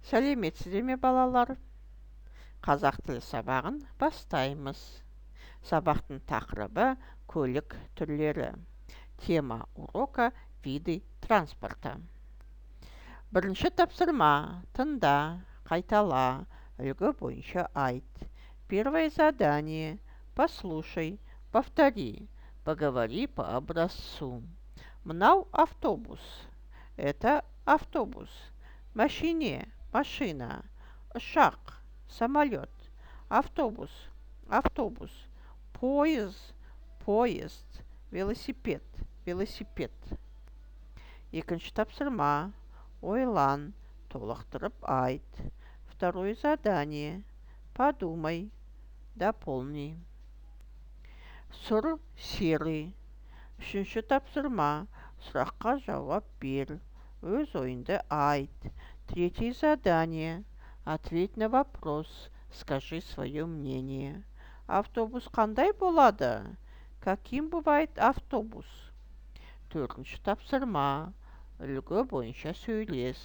Сәлеметсіздер ме балалар? Қазақ тілі сабағын бастаймыз. Сабақтың тақырыбы көлік түрлері. Тема урока виды транспорта. Бірінші тапсырма. Тыңда, қайтала, үлгі бойынша айт. Первое задание. Послушай, повтори, поговори по образцу. Мынау автобус. Это автобус. Машине, машина. Ұшақ, самолет. Автобус, автобус. Поезд. Велосипед, велосипед. Екінші тапсырма. Ойлан, толықтырып айт. Второе задание. Подумай, дополни. Сұр, серый. Үшінші тапсырма. Сұраққа жауап бер. Өз ойынды айт. Третье задание. Ответь на вопрос. Скажи свое мнение. Автобус қандай болады? Каким бывает автобус? Төртінші тапсырма. Үлгі бойынша сөйлес.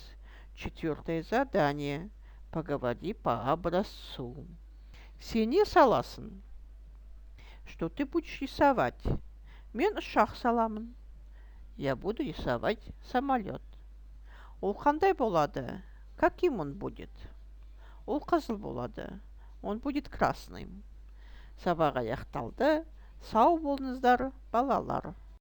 Четвертое задание. Поговори по образцу. Сен не саласың? Что ты будешь рисовать? Мен ұшақ саламын. Я буду рисовать самолет. Ол қандай болады? Каким он будет? Ол қызыл болады. Он будет красным. Сабақ аяқталды. Сау болыңыздар, балалар.